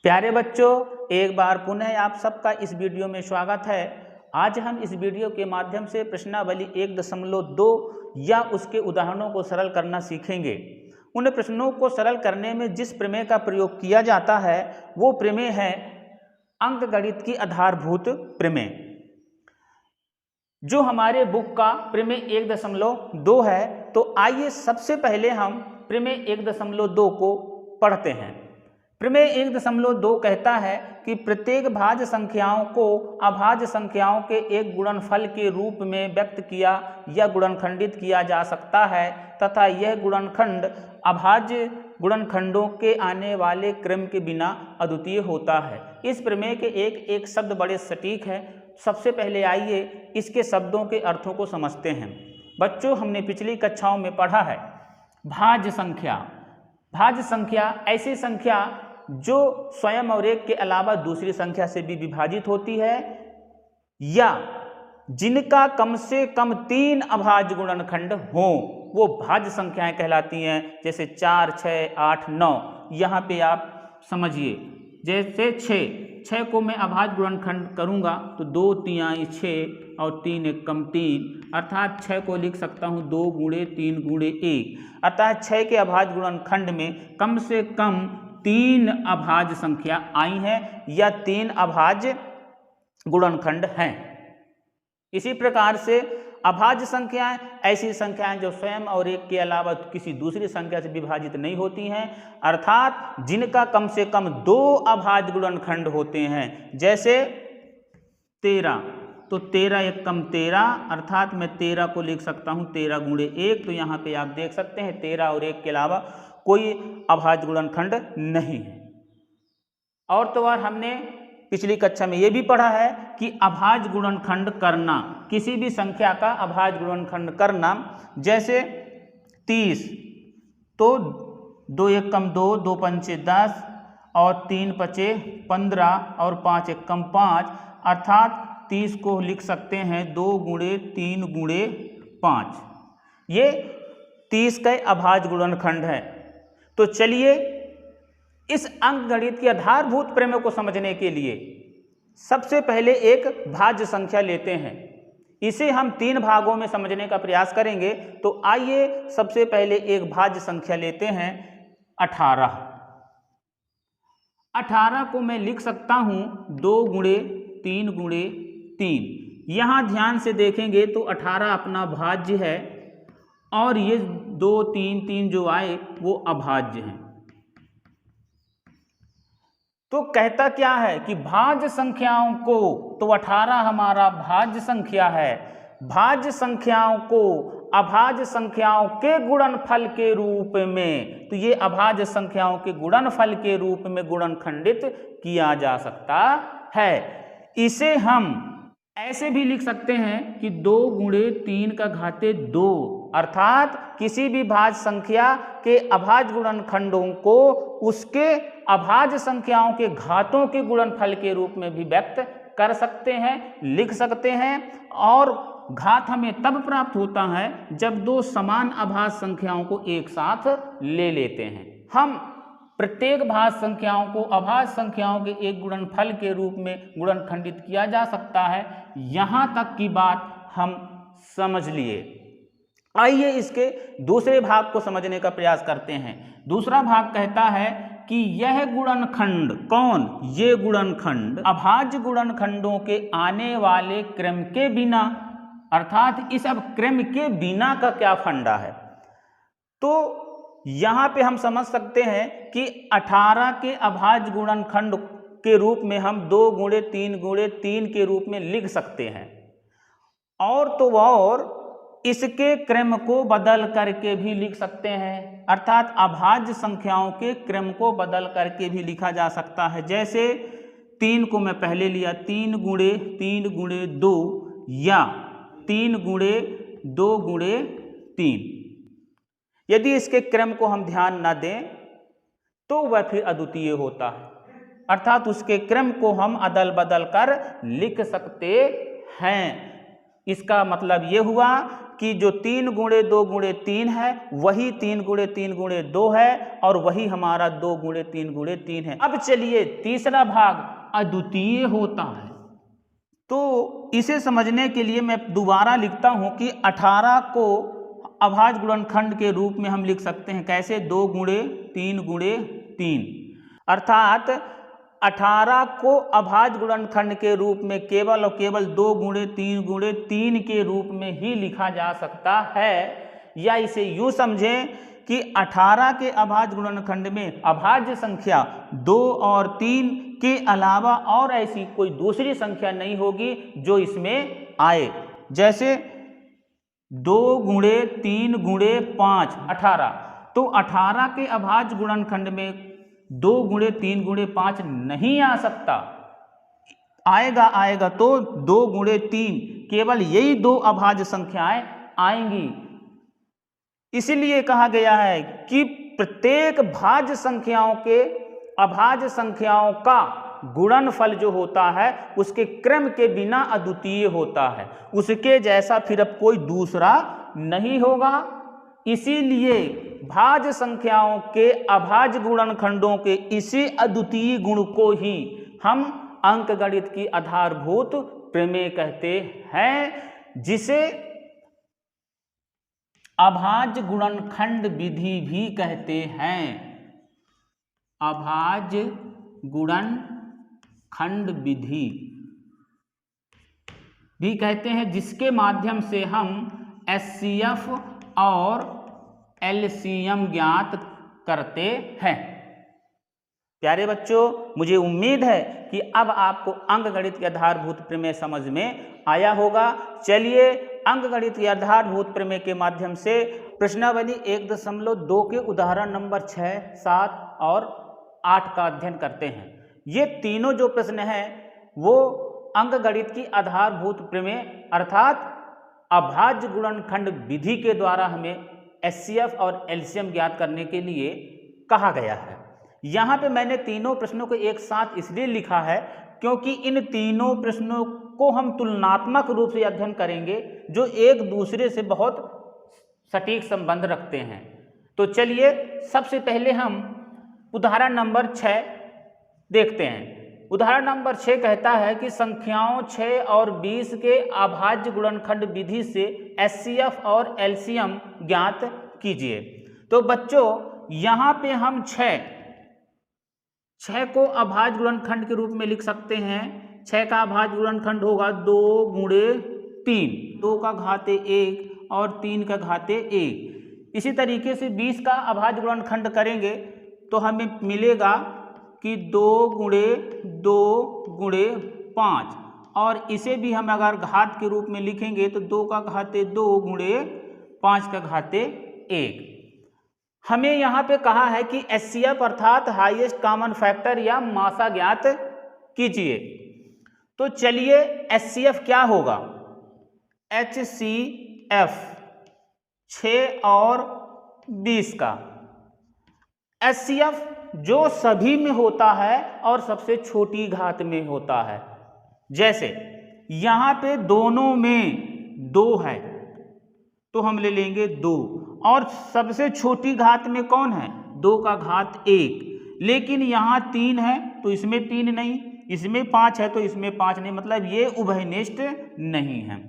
प्यारे बच्चों, एक बार पुनः आप सबका इस वीडियो में स्वागत है। आज हम इस वीडियो के माध्यम से प्रश्नावली 1.2 या उसके उदाहरणों को सरल करना सीखेंगे। उन प्रश्नों को सरल करने में जिस प्रमेय का प्रयोग किया जाता है वो प्रमेय है अंकगणित की आधारभूत प्रमेय, जो हमारे बुक का प्रमेय 1.2 है। तो आइए सबसे पहले हम प्रमेय 1.2 को पढ़ते हैं। प्रमेय 1.2 कहता है कि प्रत्येक भाज्य संख्याओं को अभाज्य संख्याओं के एक गुणनफल के रूप में व्यक्त किया या गुणनखंडित किया जा सकता है तथा यह गुणनखंड अभाज्य गुणनखंडों के आने वाले क्रम के बिना अद्वितीय होता है। इस प्रमेय के एक एक शब्द बड़े सटीक हैं। सबसे पहले आइए इसके शब्दों के अर्थों को समझते हैं। बच्चों, हमने पिछली कक्षाओं में पढ़ा है भाज्य संख्या। भाज्य संख्या ऐसी संख्या जो स्वयं और एक के अलावा दूसरी संख्या से भी विभाजित होती है या जिनका कम से कम 3 अभाज्य गुणनखंड हो, वो भाज्य संख्याएं कहलाती हैं। जैसे 4, 6, 8, 9। यहाँ पे आप समझिए, जैसे 6 को मैं अभाज्य गुणनखंड करूँगा तो 2 तिहाई 6 और 3 एक कम 3, अर्थात 6 को लिख सकता हूँ 2 गुणे 3 गुणे 1। अर्थात 6 के अभाज्य गुणनखंड में कम से कम 3 अभाज्य संख्या आई हैं या 3 अभाज्य गुणनखंड हैं। इसी प्रकार से अभाज्य संख्याएं ऐसी संख्याएं जो स्वयं और एक के अलावा किसी दूसरी संख्या से विभाजित नहीं होती हैं, अर्थात जिनका कम से कम 2 अभाज्य गुणनखंड होते हैं। जैसे 13, तो 13 एक कम 13, अर्थात मैं 13 को लिख सकता हूं 13 गुणे 1। तो यहाँ पे आप देख सकते हैं 13 और 1 के अलावा कोई अभाज्य गुणनखंड नहीं है। और तो और हमने पिछली कक्षा में यह भी पढ़ा है कि अभाज्य गुणनखंड करना, किसी भी संख्या का अभाज्य गुणनखंड करना। जैसे 30, तो 2 एक कम 2, 2 पंचे 10 और 3 पचे 15 और 5 एक कम 5, अर्थात 30 को लिख सकते हैं 2 गुणे 3 गुणे 5। ये 30 का अभाज्य गुणनखंड है। तो चलिए इस अंकगणित की आधारभूत प्रमेय को समझने के लिए सबसे पहले एक भाज्य संख्या लेते हैं। इसे हम 3 भागों में समझने का प्रयास करेंगे। तो आइए सबसे पहले एक भाज्य संख्या लेते हैं 18। 18 को मैं लिख सकता हूं 2 गुणे 3 गुणे 3। यहां ध्यान से देखेंगे तो 18 अपना भाज्य है और ये 2 3 3 जो आए वो अभाज्य हैं। तो कहता क्या है कि भाज्य संख्याओं को, तो 18 हमारा भाज्य संख्या है, भाज्य संख्याओं को अभाज्य संख्याओं के गुणनफल के रूप में, तो ये अभाज्य संख्याओं के गुणनफल के रूप में गुणनखंडित किया जा सकता है। इसे हम ऐसे भी लिख सकते हैं कि 2 गुणे 3 का घाते 2, अर्थात किसी भी भाज्य संख्या के अभाज्य गुणनखंडों को उसके अभाज्य संख्याओं के घातों के गुणनफल के रूप में भी व्यक्त कर सकते हैं, लिख सकते हैं। और घात हमें तब प्राप्त होता है जब 2 समान अभाज्य संख्याओं को एक साथ ले लेते हैं। हम प्रत्येक भाज्य संख्याओं को अभाज्य संख्याओं के एक गुणनफल के रूप में गुणनखंडित किया जा सकता है। यहां तक की बात हम समझ लिए। आइए इसके दूसरे भाग को समझने का प्रयास करते हैं। दूसरा भाग कहता है कि यह गुणनखंड, कौन? ये गुणनखंड अभाज्य गुणनखंडों के आने वाले क्रम के बिना, अर्थात इस अब क्रम के बिना का क्या फंडा है। तो यहां पे हम समझ सकते हैं कि 18 के अभाज्य गुणनखंड के रूप में हम 2 गुणे 3 गुणे 3 के रूप में लिख सकते हैं। और तो और इसके क्रम को बदल करके भी लिख सकते हैं, अर्थात अभाज्य संख्याओं के क्रम को बदल करके भी लिखा जा सकता है। जैसे 3 को मैं पहले लिया 3 गुणे 3 गुणे 2 या 3 गुणे 2 गुणे 3। यदि इसके क्रम को हम ध्यान न दें तो वह फिर अद्वितीय होता है, अर्थात उसके क्रम को हम अदल बदल कर लिख सकते हैं। इसका मतलब यह हुआ कि जो 3 गुणे 2 गुणे 3 है वही 3 गुणे 3 गुणे 2 है और वही हमारा 2 गुणे 3 गुणे 3 है। अब चलिए तीसरा भाग अद्वितीय होता है। तो इसे समझने के लिए मैं दोबारा लिखता हूं कि 18 को अभाज्य गुणनखंड के रूप में हम लिख सकते हैं। कैसे? 2 गुणे 3 गुणे 3, अर्थात 18 को अभाज्य गुणनखंड के रूप में केवल और केवल 2 गुणे 3 गुणे 3 के रूप में ही लिखा जा सकता है। या इसे यूं समझें कि 18 के अभाज्य गुणनखंड में अभाज्य संख्या 2 और 3 के अलावा और ऐसी कोई दूसरी संख्या नहीं होगी जो इसमें आए। जैसे 2 गुणे 3 गुणे 5 18, तो 18 के अभाज्य गुणनखंड में 2 गुणे 3 गुणे 5 नहीं आ सकता। आएगा तो 2 गुणे 3, केवल यही 2 अभाज्य संख्याएं आएंगी। इसीलिए कहा गया है कि प्रत्येक भाज्य संख्याओं के अभाज्य संख्याओं का गुणनफल जो होता है उसके क्रम के बिना अद्वितीय होता है, उसके जैसा फिर अब कोई दूसरा नहीं होगा। इसीलिए भाज्य संख्याओं के अभाज्य गुणनखंडों के इसी अद्वितीय गुण को ही हम अंकगणित की आधारभूत प्रमेय कहते हैं, जिसे अभाज्य गुणनखंड विधि भी कहते हैं। अभाज्य गुणनखंड विधि भी कहते हैं, जिसके माध्यम से हम एचसीएफ और एलसीएम ज्ञात करते हैं। प्यारे बच्चों, मुझे उम्मीद है कि अब आपको अंकगणित के आधारभूत प्रमेय समझ में आया होगा। चलिए अंकगणित के आधारभूत प्रमेय के माध्यम से प्रश्नावली 1.2 के उदाहरण नंबर 6, 7 और 8 का अध्ययन करते हैं। ये तीनों जो प्रश्न हैं वो अंकगणित की आधारभूत प्रमेय अर्थात अभाज्य गुणनखंड विधि के द्वारा हमें एचसीएफ और एलसीएम ज्ञात करने के लिए कहा गया है। यहाँ पे मैंने तीनों प्रश्नों को एक साथ इसलिए लिखा है क्योंकि इन तीनों प्रश्नों को हम तुलनात्मक रूप से अध्ययन करेंगे जो एक दूसरे से बहुत सटीक संबंध रखते हैं। तो चलिए सबसे पहले हम उदाहरण नंबर 6 देखते हैं। उदाहरण नंबर 6 कहता है कि संख्याओं 6 और 20 के अभाज्य गुणनखंड विधि से एचसीएफ और एलसीएम ज्ञात कीजिए। तो बच्चों यहाँ पे हम 6 को अभाज्य गुणनखंड के रूप में लिख सकते हैं। 6 का अभाज्य गुणनखंड होगा 2 गुणे 3, 2 का घाते 1 और 3 का घाते 1। इसी तरीके से 20 का अभाज्य गुणनखंड करेंगे तो हमें मिलेगा कि 2 गुणे 2 गुणे 5, और इसे भी हम अगर घात के रूप में लिखेंगे तो 2 का घाते 2 गुणे 5 का घाते 1। हमें यहाँ पे कहा है कि एचसीएफ अर्थात हाईएस्ट कॉमन फैक्टर या मासा ज्ञात कीजिए। तो चलिए एचसीएफ क्या होगा? एचसीएफ 6 और 20 का एचसीएफ जो सभी में होता है और सबसे छोटी घात में होता है। जैसे यहाँ पे दोनों में 2 है तो हम ले लेंगे 2, और सबसे छोटी घात में कौन है? 2 का घात 1। लेकिन यहाँ 3 है तो इसमें 3 नहीं, इसमें 5 है तो इसमें 5 नहीं, मतलब ये उभयनिष्ठ नहीं है।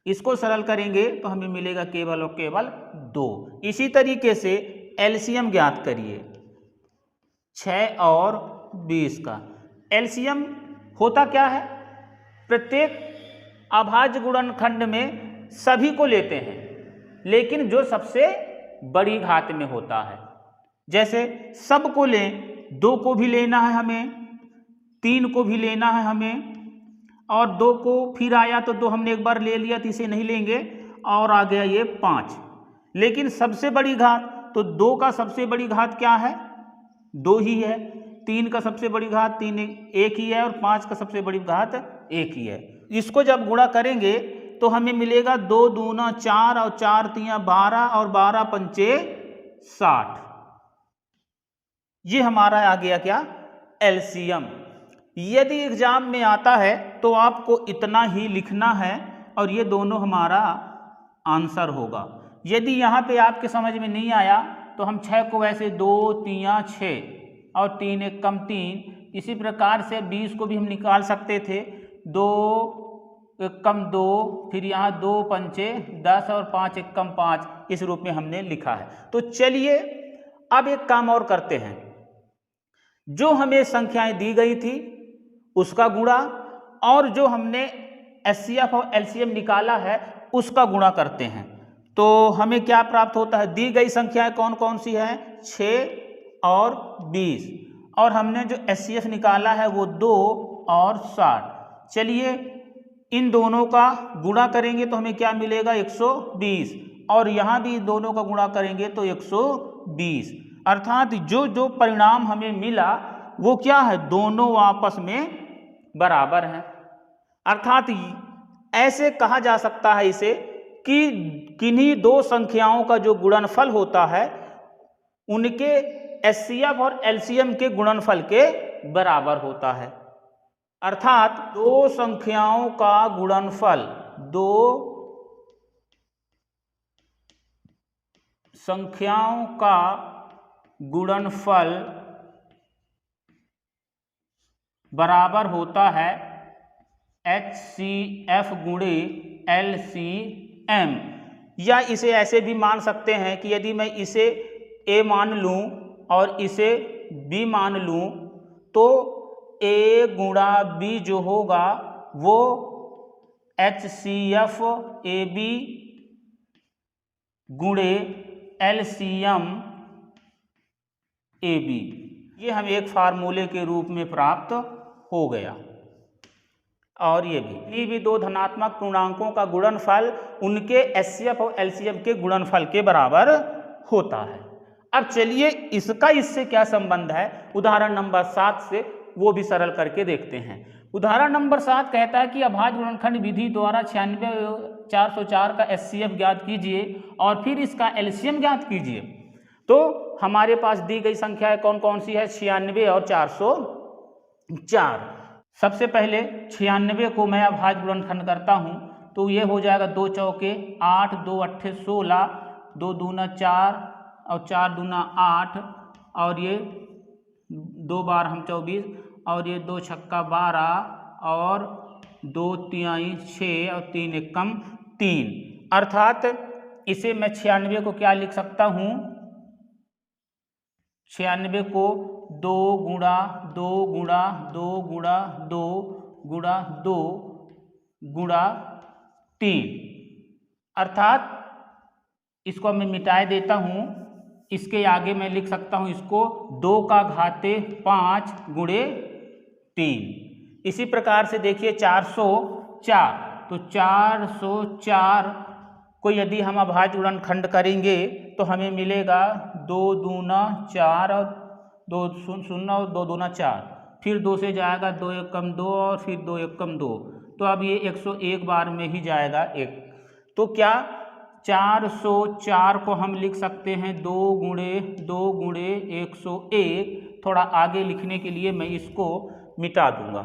इसको सरल करेंगे तो हमें मिलेगा केवल और केवल 2। इसी तरीके से एलसीएम ज्ञात करिए 6 और 20 का। एलसीएम होता क्या है? प्रत्येक अभाज्य गुणनखंड में सभी को लेते हैं लेकिन जो सबसे बड़ी घात में होता है। जैसे सब को लें, 2 को भी लेना है हमें, 3 को भी लेना है हमें, और 2 को फिर आया तो 2 हमने एक बार ले लिया तो इसे नहीं लेंगे, और आ गया ये 5। लेकिन सबसे बड़ी घात, तो 2 का सबसे बड़ी घात क्या है? 2 ही है। 3 का सबसे बड़ी घात 3 1 ही है, और 5 का सबसे बड़ी घात 1 ही है। इसको जब गुणा करेंगे तो हमें मिलेगा 2 दूना 4 और 4 तियां 12 और 12 पंचे 60। ये हमारा आ गया क्या? एलसीएम। यदि एग्जाम में आता है तो आपको इतना ही लिखना है, और ये दोनों हमारा आंसर होगा। यदि यहाँ पे आपके समझ में नहीं आया तो हम 6 को वैसे 2 3 6 और 3 1 कम 3, इसी प्रकार से 20 को भी हम निकाल सकते थे। 2 1 कम 2, फिर यहाँ 2 पंचे 10 और 5 1 कम 5, इस रूप में हमने लिखा है। तो चलिए अब एक काम और करते हैं, जो हमें संख्याएं दी गई थी उसका गुणा और जो हमने एचसीएफ और एलसीएम निकाला है उसका गुणा करते हैं। तो हमें क्या प्राप्त होता है, दी गई संख्याएं कौन कौन सी हैं, 6 और 20, और हमने जो एचसीएफ निकाला है वो 2 और 60। चलिए इन दोनों का गुणा करेंगे तो हमें क्या मिलेगा, 120, और यहाँ भी दोनों का गुणा करेंगे तो 120। अर्थात जो जो परिणाम हमें मिला वो क्या है, दोनों आपस में बराबर हैं। अर्थात ऐसे कहा जा सकता है इसे कि किन्हीं दो संख्याओं का जो गुणनफल होता है उनके एचसीएफ और एलसीएम के गुणनफल के बराबर होता है। अर्थात दो संख्याओं का गुणनफल, दो संख्याओं का गुणनफल बराबर होता है HCF गुणे LCM। या इसे ऐसे भी मान सकते हैं कि यदि मैं इसे A मान लूं और इसे B मान लूं तो A गुणा B जो होगा वो HCF AB गुणे LCM AB, ये हम एक फार्मूले के रूप में प्राप्त हो गया। और ये भी दो धनात्मक पूर्णांकों का गुणनफल उनके एचसीएफ और एलसीएम के गुणनफल के बराबर होता है। अब चलिए इसका इससे क्या संबंध है, उदाहरण नंबर 7 से वो भी सरल करके देखते हैं। उदाहरण नंबर 7 कहता है कि अभाज्य गुणनखंड विधि द्वारा 96,404 का एचसीएफ ज्ञात कीजिए और फिर इसका एलसीएम ज्ञात कीजिए। तो हमारे पास दी गई संख्याएं कौन कौन सी है, 96 और 404। सबसे पहले 96 को मैं अभाज्य गुणनखंड करता हूं तो ये हो जाएगा 2 चौके 8, 2 अट्ठे 16, 2 दूना 4 और 4 दूना 8, और ये 2 बार हम 24, और ये 2 छक्का 12 और 2 तिहाई 6 और 3 एकम 3। अर्थात इसे मैं 96 को क्या लिख सकता हूं, 96 को 2 गुणा 2 गुणा 2 गुणा 2 गुणा 2 गुणा 3। अर्थात इसको मैं मिटा देता हूं, इसके आगे मैं लिख सकता हूं इसको 2 का घाते 5 गुणे 3। इसी प्रकार से देखिए 404, तो 404 को यदि हम अभाज्य गुणनखंड करेंगे तो हमें मिलेगा 2 दूना 4 और 2 शून्य और 2 दूना 4, फिर 2 से जाएगा 2 एकम 2 और फिर 2 एकम 2, तो अब ये 101 बार में ही जाएगा 1। तो क्या 404 को हम लिख सकते हैं 2 गुणे 2 गुणे 101। थोड़ा आगे लिखने के लिए मैं इसको मिटा दूंगा,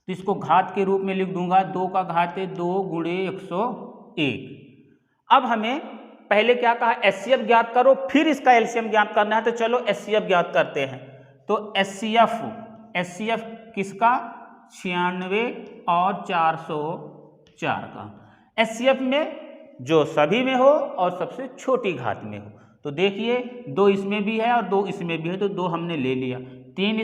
तो इसको घात के रूप में लिख दूंगा 2 का घाते 2 गुणे 101। अब हमें पहले क्या कहा, एचसीएफ ज्ञात करो फिर इसका एलसीएम ज्ञात करना है, तो चलो एचसीएफ ज्ञात करते हैं। तो एचसीएफ किसका, 96 और 404 का। एचसीएफ में जो सभी में हो और सबसे छोटी घात में हो। तो देखिए 2 इसमें भी है और 2 इसमें भी है, तो 2 हमने ले लिया। 3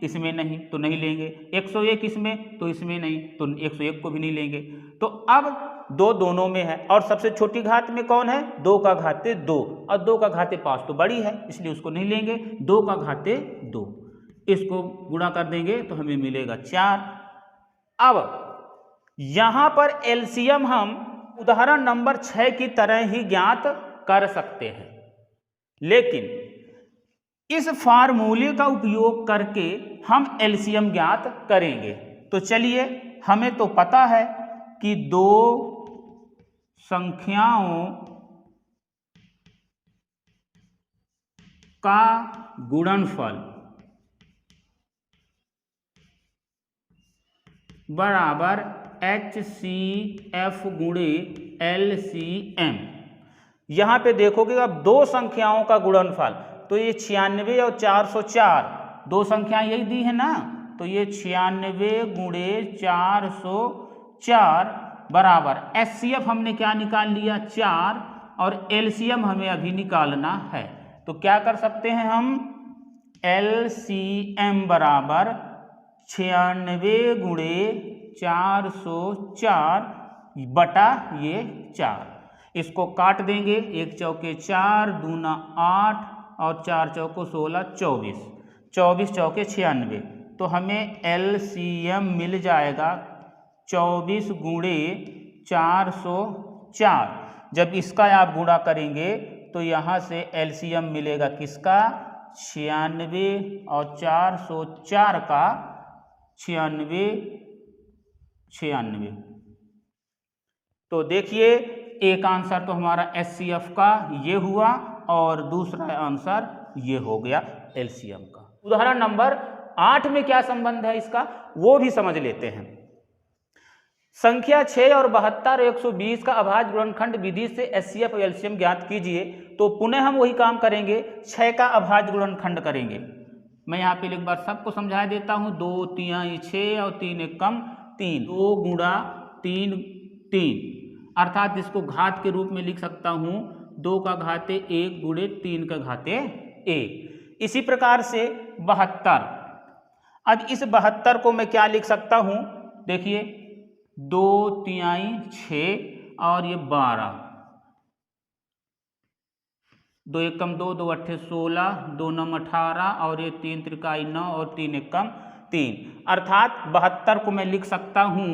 इसमें नहीं तो नहीं लेंगे। 101 इसमें तो इसमें नहीं तो 101 को भी नहीं लेंगे। तो अब 2 दोनों में है और सबसे छोटी घात में कौन है, 2 का घाते 2, और 2 का घाते 5 तो बड़ी है इसलिए उसको नहीं लेंगे। 2 का घाते 2, इसको गुणा कर देंगे तो हमें मिलेगा 4। अब यहां पर एलसीएम हम उदाहरण नंबर 6 की तरह ही ज्ञात कर सकते हैं, लेकिन इस फार्मूले का उपयोग करके हम एलसीएम ज्ञात करेंगे। तो चलिए, हमें तो पता है कि दो संख्याओं का गुणनफल बराबर HCF गुणे LCM। यहाँ पे देखोगे अब दो संख्याओं का गुणनफल, तो ये 96 और 404, दो संख्याएं यही दी है ना, तो ये 96 गुणे 404 बराबर HCF हमने क्या निकाल लिया 4, और LCM हमें अभी निकालना है। तो क्या कर सकते हैं हम, LCM बराबर 96 गुणे 404 बटा ये 4, इसको काट देंगे, 1 चौके 4, दूना 8 और 4 चौको 16, 24, 24 चौके 96, तो हमें LCM मिल जाएगा 24 गुणे 404। जब इसका आप गुणा करेंगे तो यहाँ से LCM मिलेगा किसका, 96 और 404 का 96। तो देखिए एक आंसर तो हमारा HCF का ये हुआ और दूसरा आंसर ये हो गया LCM का। उदाहरण नंबर 8 में क्या संबंध है इसका वो भी समझ लेते हैं। संख्या 6 और 72 और 120 का अभाज्य गुणनखंड विधि से HCF और LCM ज्ञात कीजिए। तो पुनः हम वही काम करेंगे, 6 का अभाज्य गुणनखंड करेंगे। मैं यहाँ पे एक बार सबको समझा देता हूँ, 2 तिहाई 6 और 3 एकम 3, 2 गुणा 3 3, अर्थात इसको घात के रूप में लिख सकता हूँ 2 का घाते 1 गुणे 3 का घाते 1। इसी प्रकार से 72, अब इस 72 को मैं क्या लिख सकता हूँ, देखिए 2 तिहाई 6 और ये 12, 2 एकम 2, 2 अट्ठे 16, 2 नम 18 और ये 3 त्रिकाई 9 और 3 एकम 3, अर्थात 72 को मैं लिख सकता हूँ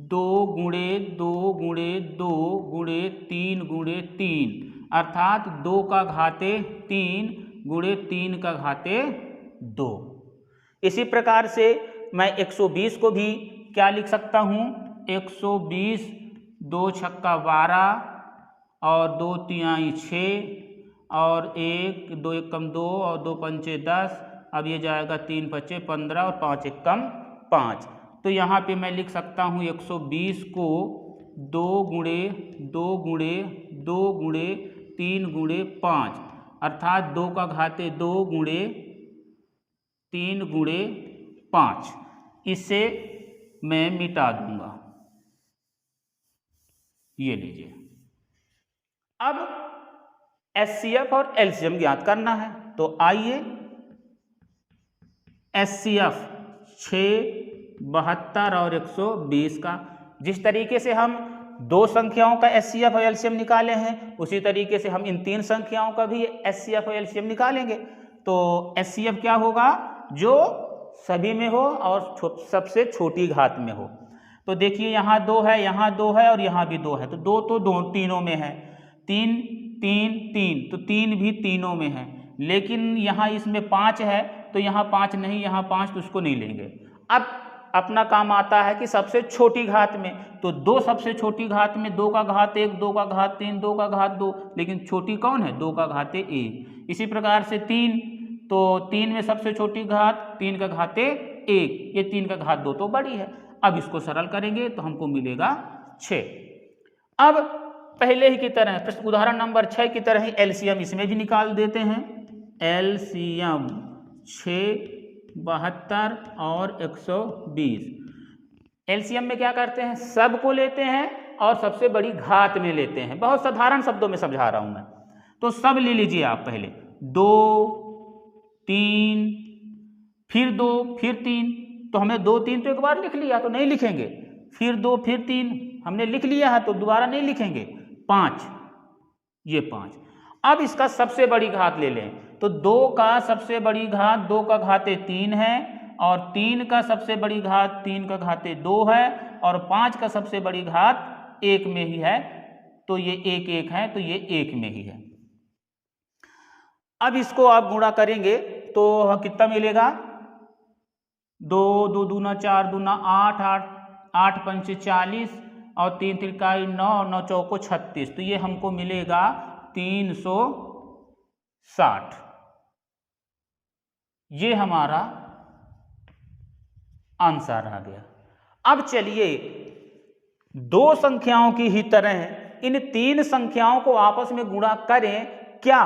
2 गुणे 2 गुणे 2 गुणे 3 गुणे 3, अर्थात 2 का घाते 3 गुणे 3 का घाते 2। इसी प्रकार से मैं 120 को भी क्या लिख सकता हूँ, 120 2 छक्का 12 और 2 तिहाई 6 और 1 2 एकम 2 और 2 पंचे 10, अब ये जाएगा 3 पचे 15 और 5 एकम 5। तो यहाँ पे मैं लिख सकता हूँ 120 को 2 गुणे 2 गुणे 2 गुणे 3 गुणे 5, अर्थात 2 का घाते 2 गुणे 3 गुणे 5, इसे मैं मिटा दूंगा। ये लीजिए, अब HCF और LCM ज्ञात करना है। तो आइए HCF 6, 72 और 120 का, जिस तरीके से हम दो संख्याओं का HCF और LCM निकाले हैं उसी तरीके से हम इन 3 संख्याओं का भी HCF और LCM निकालेंगे। तो HCF क्या होगा, जो सभी में हो और सबसे छोटी घात में हो। तो देखिए यहाँ 2 है, यहाँ 2 है और यहाँ भी 2 है, तो 2 तो तीनों में है, 3 3 3, तो 3 भी तीनों में है, लेकिन यहाँ इसमें 5 है तो यहाँ 5 नहीं, यहाँ 5 तो उसको नहीं लेंगे। अब अपना काम आता है कि सबसे छोटी घात में, तो 2 सबसे छोटी घात में, 2 का घात 1, 2 का घात 3, 2 का घात 2, लेकिन छोटी कौन है, 2 का घाते 1। इसी प्रकार से 3, तो 3 में सबसे छोटी घात 3 का घाते 1, ये 3 का घात 2 तो बड़ी है। अब इसको सरल करेंगे तो हमको मिलेगा 6। अब पहले ही की तरह उदाहरण नंबर 6 की तरह ही LCM इसमें भी निकाल देते हैं। LCM 6, 72 और 120। LCM में क्या करते हैं, सब को लेते हैं और सबसे बड़ी घात में लेते हैं। बहुत साधारण शब्दों में समझा रहा हूं मैं। तो सब ले लीजिए आप, पहले 2 3 फिर 2 फिर 3, तो हमने 2 3 तो एक बार लिख लिया तो नहीं लिखेंगे, फिर 2 फिर 3 हमने लिख लिया है तो दोबारा नहीं लिखेंगे। 5, ये 5। अब इसका सबसे बड़ी घात ले लें, तो 2 का सबसे बड़ी घात 2 का घाते 3 है और 3 का सबसे बड़ी घात 3 का घाते 2 है और 5 का सबसे बड़ी घात 1 में ही है, तो ये 1 1 है, तो ये 1 में ही है। अब इसको आप गुणा करेंगे तो कितना मिलेगा, 2 2 दूना 4 दूना 8 8 8 पंचे 40 और 3 त्रिकाई 9 और 9 चौको 36, तो ये हमको मिलेगा 360। ये हमारा आंसर आ गया। अब चलिए दो संख्याओं की ही तरह इन तीन संख्याओं को आपस में गुणा करें, क्या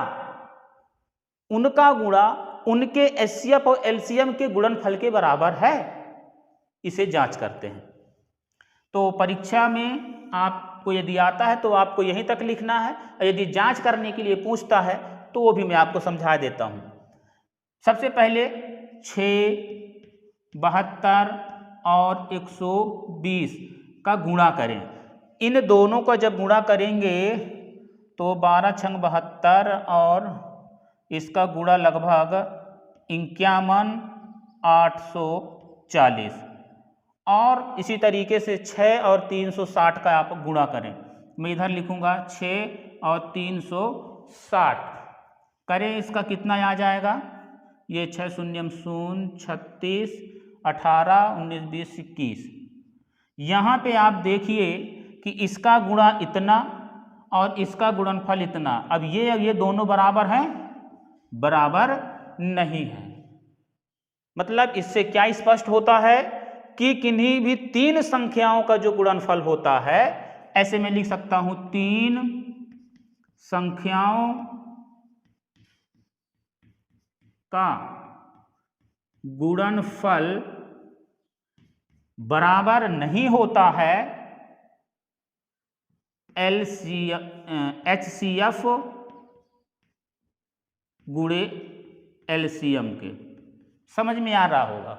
उनका गुणा उनके एचसीएफ और एलसीएम के गुणनफल के बराबर है? इसे जांच करते हैं। तो परीक्षा में आपको यदि आता है तो आपको यहीं तक लिखना है, और यदि जांच करने के लिए पूछता है तो वो भी मैं आपको समझा देता हूं। सबसे पहले 6, 72 और 120 का गुणा करें। इन दोनों का जब गुणा करेंगे तो 12 छंग 72 और इसका गुणा लगभग 51,840, और इसी तरीके से 6 और 360 का आप गुणा करें। मैं इधर लिखूंगा 6 और 360 करें, इसका कितना आ जाएगा? ये 6 शून्यम शून्य, 36, 18, 19, 20, 21। यहाँ पे आप देखिए कि इसका गुणा इतना और इसका गुणनफल इतना। अब ये दोनों बराबर हैं? बराबर नहीं है। मतलब इससे क्या स्पष्ट होता है कि किन्हीं भी तीन संख्याओं का जो गुणनफल होता है, ऐसे मैं लिख सकता हूं 3 संख्याओं का गुणनफल बराबर नहीं होता है एचसीएफ गुणे एलसीएम के। समझ में आ रहा होगा?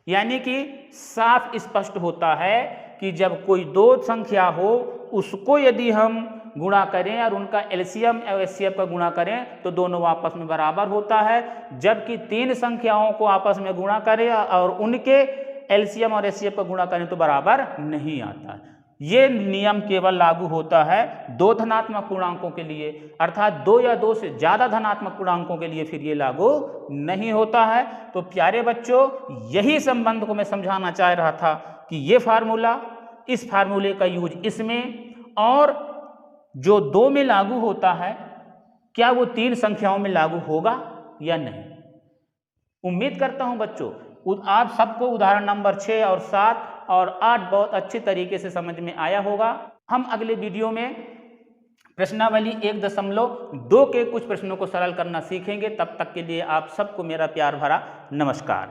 यानी कि साफ स्पष्ट होता है कि जब कोई दो संख्या हो उसको यदि हम गुणा करें और उनका एलसीएम और एचसीएफ का गुणा करें तो दोनों आपस में बराबर होता है, जबकि तीन संख्याओं को आपस में गुणा करें और उनके एलसीएम और एचसीएफ का गुणा करें तो बराबर नहीं आता। ये नियम केवल लागू होता है दो धनात्मक पूर्णांकों के लिए, अर्थात दो या दो से ज्यादा धनात्मक पूर्णांकों के लिए फिर ये लागू नहीं होता है। तो प्यारे बच्चों, यही संबंध को मैं समझाना चाह रहा था कि ये फार्मूला, इस फार्मूले का यूज इसमें, और जो दो में लागू होता है क्या वो तीन संख्याओं में लागू होगा या नहीं। उम्मीद करता हूं बच्चों आप सबको उदाहरण नंबर 6 और 7 और 8 बहुत अच्छे तरीके से समझ में आया होगा। हम अगले वीडियो में प्रश्नावली 1.2 के कुछ प्रश्नों को सरल करना सीखेंगे। तब तक के लिए आप सबको मेरा प्यार भरा नमस्कार।